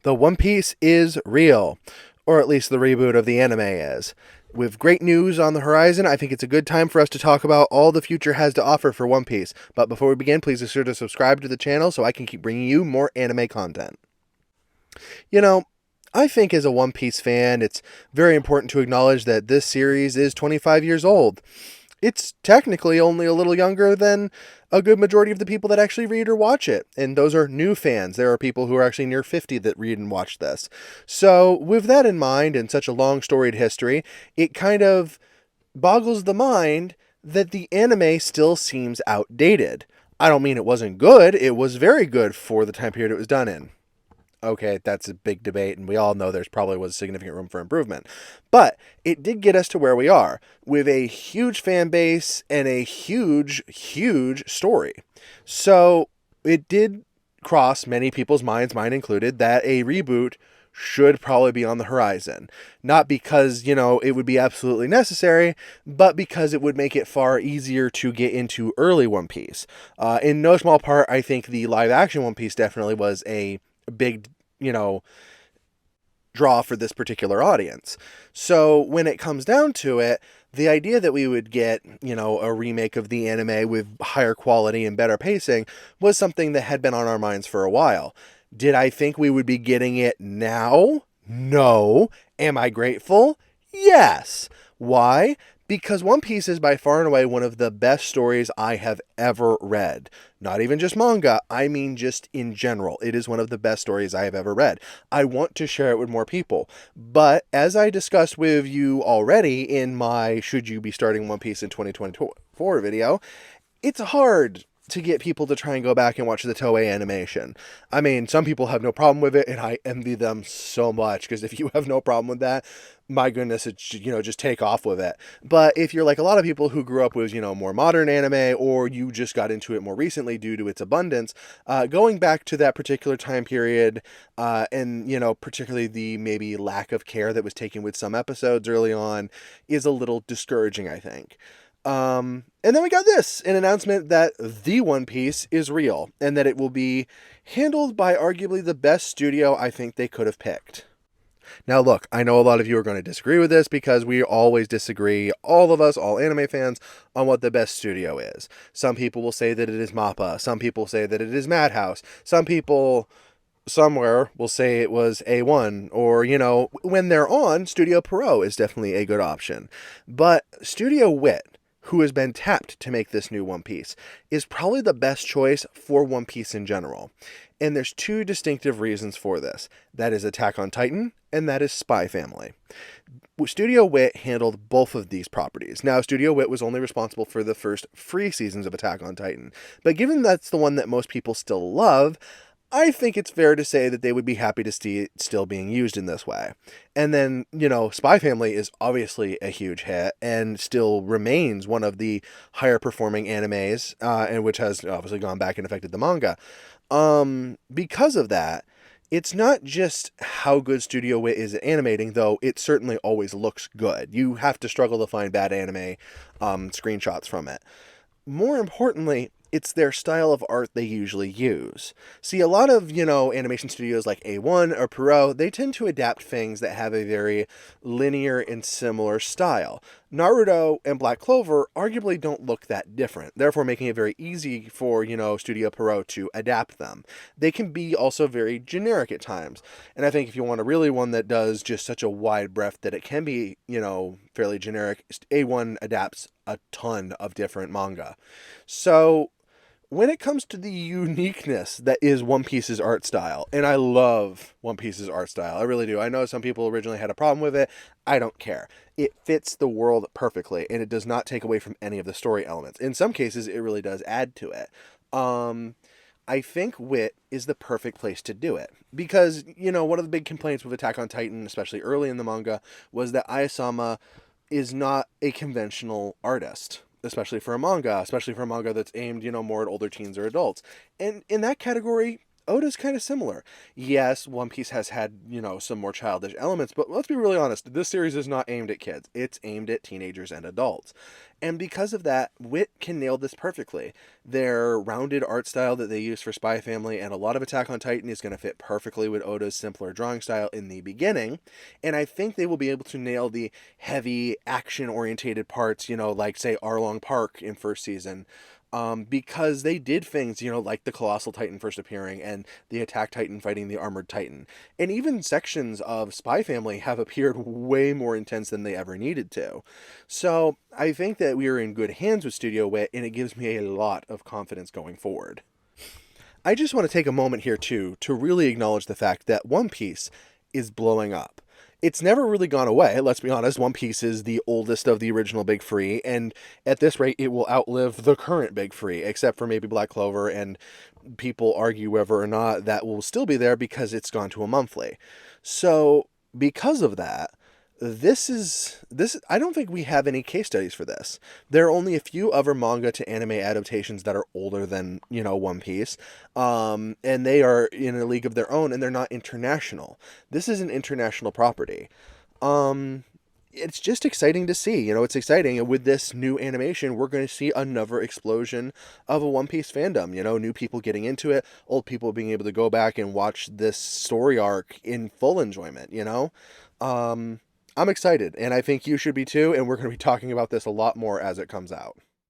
The One Piece is real, or at least the reboot of the anime is. With great news on the horizon, I think it's a good time for us to talk about all the future has to offer for One Piece. But before we begin, please be sure to subscribe to the channel so I can keep bringing you more anime content. You know, I think as a One Piece fan, it's very important to acknowledge that this series is 25 years old. It's technically only a little younger than a good majority of the people that actually read or watch it. And those are new fans. There are people who are actually near 50 that read and watch this. So, with that in mind and such a long storied history, it kind of boggles the mind that the anime still seems outdated. I don't mean it wasn't good, it was very good for the time period it was done in. Okay, that's a big debate, and we all know there's probably was significant room for improvement. But it did get us to where we are, with a huge fan base and a huge, huge story. So it did cross many people's minds, mine included, that a reboot should probably be on the horizon. Not because, it would be absolutely necessary, but because it would make it far easier to get into early One Piece. In no small part, I think the live action One Piece definitely was a big, draw for this particular audience. So when it comes down to it, the idea that we would get, a remake of the anime with higher quality and better pacing was something that had been on our minds for a while. Did I think we would be getting it now? No. Am I grateful? Yes. Why? Because One Piece is by far and away one of the best stories I have ever read. Not even just manga, I mean just in general. It is one of the best stories I have ever read. I want to share it with more people. But as I discussed with you already in my Should You Be Starting One Piece in 2024 video, it's hard to get people to try and go back and watch the Toei animation. I mean, some people have no problem with it, and I envy them so much, because if you have no problem with that, my goodness, it's, just take off with it. But if you're like a lot of people who grew up with, more modern anime, or you just got into it more recently due to its abundance, going back to that particular time period, and, particularly the maybe lack of care that was taken with some episodes early on, is a little discouraging, I think. And then we got an announcement that the One Piece is real and that it will be handled by arguably the best studio I think they could have picked. Now, look, I know a lot of you are going to disagree with this because we always disagree, all of us, all anime fans, on what the best studio is. Some people will say that it is MAPPA. Some people say that it is Madhouse. Some people somewhere will say it was A1, or, when they're on, Studio Pierrot is definitely a good option. But Studio Wit, who has been tapped to make this new One Piece, is probably the best choice for One Piece in general. And there's two distinctive reasons for this. That is Attack on Titan, and that is Spy Family. Studio Wit handled both of these properties. Now, Studio Wit was only responsible for the first 3 seasons of Attack on Titan, but given that's the one that most people still love, I think it's fair to say that they would be happy to see it still being used in this way. And then, Spy Family is obviously a huge hit and still remains one of the higher performing animes, and which has obviously gone back and affected the manga. Because of that, it's not just how good Studio Wit is at animating, though it certainly always looks good. You have to struggle to find bad anime screenshots from it. More importantly, it's their style of art they usually use. See, a lot of, animation studios like A1 or Pierrot, they tend to adapt things that have a very linear and similar style. Naruto and Black Clover arguably don't look that different, therefore making it very easy for, Studio Pierrot to adapt them. They can be also very generic at times, and I think if you want a really one that does just such a wide breadth that it can be, fairly generic, A1 adapts a ton of different manga. So, when it comes to the uniqueness that is One Piece's art style, and I love One Piece's art style, I really do. I know some people originally had a problem with it. I don't care. It fits the world perfectly, and it does not take away from any of the story elements. In some cases, it really does add to it. I think Wit is the perfect place to do it. Because, one of the big complaints with Attack on Titan, especially early in the manga, was that Ayasama is not a conventional artist, especially for a manga that's aimed, more at older teens or adults. And in that category, Oda's kind of similar. Yes, One Piece has had, some more childish elements, but let's be really honest. This series is not aimed at kids. It's aimed at teenagers and adults. And because of that, Wit can nail this perfectly. Their rounded art style that they use for Spy Family and a lot of Attack on Titan is going to fit perfectly with Oda's simpler drawing style in the beginning. And I think they will be able to nail the heavy action orientated parts, like say Arlong Park in first season, because they did things, like the Colossal Titan first appearing and the Attack Titan fighting the Armored Titan. And even sections of Spy Family have appeared way more intense than they ever needed to. So I think that we are in good hands with Studio Wit, and it gives me a lot of confidence going forward. I just want to take a moment here, too, to really acknowledge the fact that One Piece is blowing up. It's never really gone away, let's be honest. One Piece is the oldest of the original Big Three, and at this rate, it will outlive the current Big Three, except for maybe Black Clover, and people argue whether or not that will still be there because it's gone to a monthly. So, because of that, this I don't think we have any case studies for this. There are only a few other manga to anime adaptations that are older than, One Piece. And they are in a league of their own, and they're not international. This is an international property. It's just exciting to see. It's exciting. And with this new animation, we're going to see another explosion of a One Piece fandom. New people getting into it, old people being able to go back and watch this story arc in full enjoyment. I'm excited, and I think you should be too, and we're going to be talking about this a lot more as it comes out.